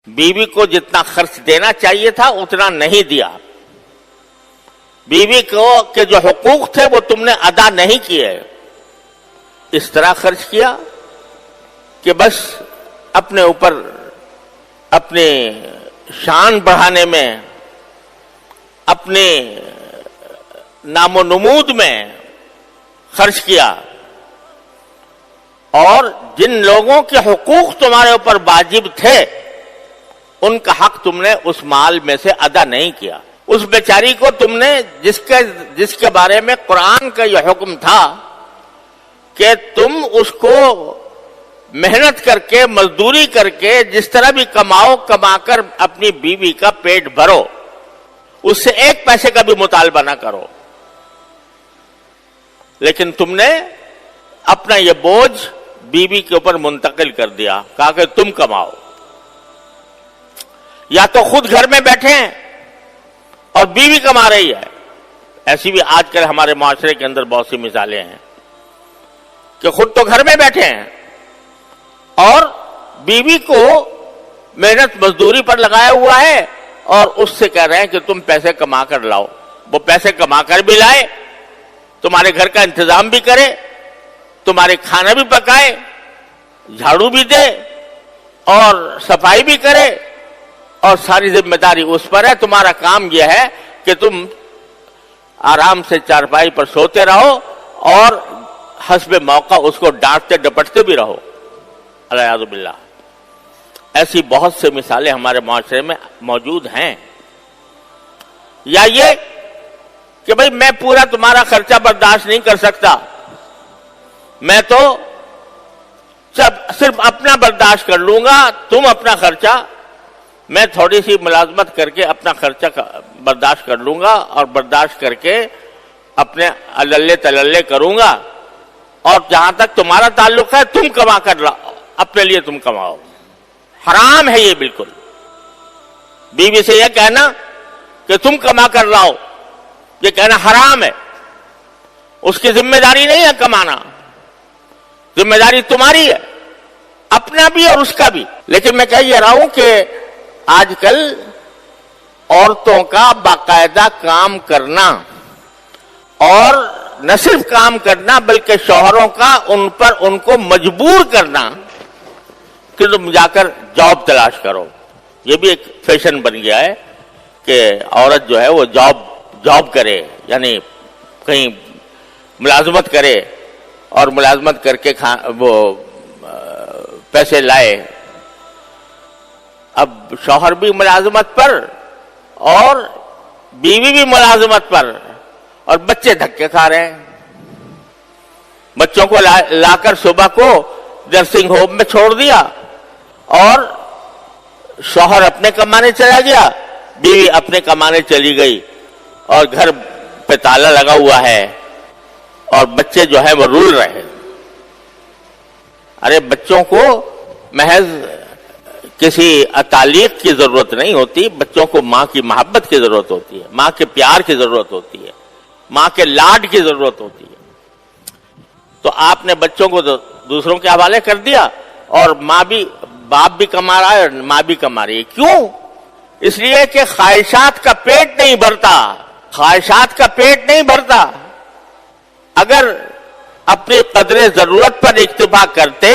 بیوی کو جتنا خرچ دینا چاہیے تھا اتنا نہیں دیا. بیوی کو کے جو حقوق تھے وہ تم نے ادا نہیں کیے. اس طرح خرچ کیا کہ بس اپنے اوپر اپنے شان بڑھانے میں، اپنے نام و نمود میں خرچ کیا، اور جن لوگوں کے حقوق تمہارے اوپر واجب تھے ان کا حق تم نے اس مال میں سے ادا نہیں کیا. اس بیچاری کو تم نے جس کے بارے میں قرآن کا یہ حکم تھا کہ تم اس کو محنت کر کے، مزدوری کر کے، جس طرح بھی کماؤ، کما کر اپنی بیوی کا پیٹ بھرو، اس سے ایک پیسے کا بھی مطالبہ نہ کرو، لیکن تم نے اپنا یہ بوجھ بیوی کے اوپر منتقل کر دیا. کہا کہ تم کماؤ، یا تو خود گھر میں بیٹھے ہیں اور بیوی کما رہی ہے. ایسی بھی آج کل ہمارے معاشرے کے اندر بہت سی مثالیں ہیں کہ خود تو گھر میں بیٹھے ہیں اور بیوی کو محنت مزدوری پر لگایا ہوا ہے اور اس سے کہہ رہے ہیں کہ تم پیسے کما کر لاؤ. وہ پیسے کما کر بھی لائے، تمہارے گھر کا انتظام بھی کرے، تمہارے کھانا بھی پکائے، جھاڑو بھی دے اور صفائی بھی کرے، اور ساری ذمہ داری اس پر ہے. تمہارا کام یہ ہے کہ تم آرام سے چارپائی پر سوتے رہو اور حسب موقع اس کو ڈانٹتے ڈپٹتے بھی رہو. الیاذ باللہ. ایسی بہت سے مثالیں ہمارے معاشرے میں موجود ہیں. یا یہ کہ بھئی میں پورا تمہارا خرچہ برداشت نہیں کر سکتا، میں تو صرف اپنا برداشت کر لوں گا، تم اپنا خرچہ، میں تھوڑی سی ملازمت کر کے اپنا خرچہ برداشت کر لوں گا اور برداشت کر کے اپنے اللے تللے کروں گا، اور جہاں تک تمہارا تعلق ہے تم کما کر لاؤ، اپنے لیے تم کماؤ. حرام ہے یہ بالکل. بیوی سے یہ کہنا کہ تم کما کر لاؤ، یہ کہنا حرام ہے. اس کی ذمہ داری نہیں ہے کمانا، ذمہ داری تمہاری ہے، اپنا بھی اور اس کا بھی. لیکن میں کہہ یہ رہا ہوں کہ آج کل عورتوں کا باقاعدہ کام کرنا، اور نہ صرف کام کرنا بلکہ شوہروں کا ان کو مجبور کرنا کہ تم جا کر جاب تلاش کرو. یہ بھی ایک فیشن بن گیا ہے کہ عورت جو ہے وہ جاب کرے، یعنی کہیں ملازمت کرے اور ملازمت کر کے وہ پیسے لائے. اب شوہر بھی ملازمت پر اور بیوی بھی ملازمت پر، اور بچے دھکے کھا رہے ہیں. بچوں کو لا کر صبح کو نرسنگ ہوم میں چھوڑ دیا، اور شوہر اپنے کمانے چلا گیا، بیوی اپنے کمانے چلی گئی، اور گھر پہ تالا لگا ہوا ہے اور بچے جو ہے وہ رول رہے ہیں. ارے بچوں کو محض کسی تعلیق کی ضرورت نہیں ہوتی، بچوں کو ماں کی محبت کی ضرورت ہوتی ہے، ماں کے پیار کی ضرورت ہوتی ہے، ماں کے لاڈ کی ضرورت ہوتی ہے. تو آپ نے بچوں کو دوسروں کے حوالے کر دیا، اور باپ بھی کما رہا ہے اور ماں بھی کما رہی ہے. کیوں؟ اس لیے کہ خواہشات کا پیٹ نہیں بھرتا. خواہشات کا پیٹ نہیں بھرتا. اگر اپنی قدر ضرورت پر اکتفا کرتے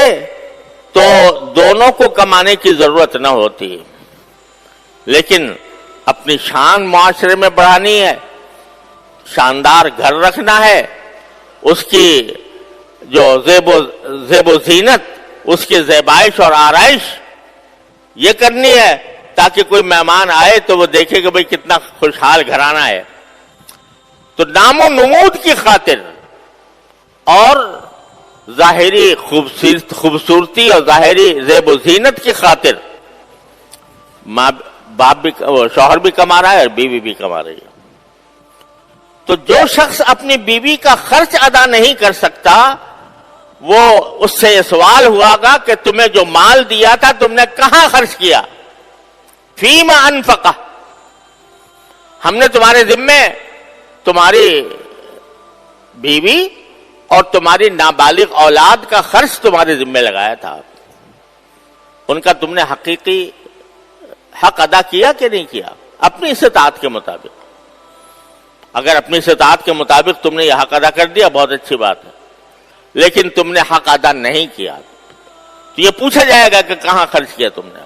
تو دونوں کو کمانے کی ضرورت نہ ہوتی. لیکن اپنی شان معاشرے میں بڑھانی ہے، شاندار گھر رکھنا ہے، اس کی جو زیب و زینت، اس کی زیبائش اور آرائش یہ کرنی ہے تاکہ کوئی مہمان آئے تو وہ دیکھے کہ بھئی کتنا خوشحال گھرانہ ہے. تو نام و نمود کی خاطر اور ظاہری خوبصورتی اور ظاہری زیب و زینت کی خاطر شوہر بھی کما رہا ہے اور بیوی بھی کما رہی ہے. تو جو شخص اپنی بیوی کا خرچ ادا نہیں کر سکتا، وہ اس سے یہ سوال ہوا گا کہ تمہیں جو مال دیا تھا تم نے کہاں خرچ کیا؟ فیما انفقہ. ہم نے تمہارے ذمے تمہاری بیوی اور تمہاری نابالغ اولاد کا خرچ تمہارے ذمے لگایا تھا. ان کا تم نے حقیقی حق ادا کیا کہ نہیں کیا؟ اپنی استطاعت کے مطابق. اگر اپنی استطاعت کے مطابق تم نے یہ حق ادا کر دیا بہت اچھی بات ہے، لیکن تم نے حق ادا نہیں کیا تو یہ پوچھا جائے گا کہ کہاں خرچ کیا تم نے.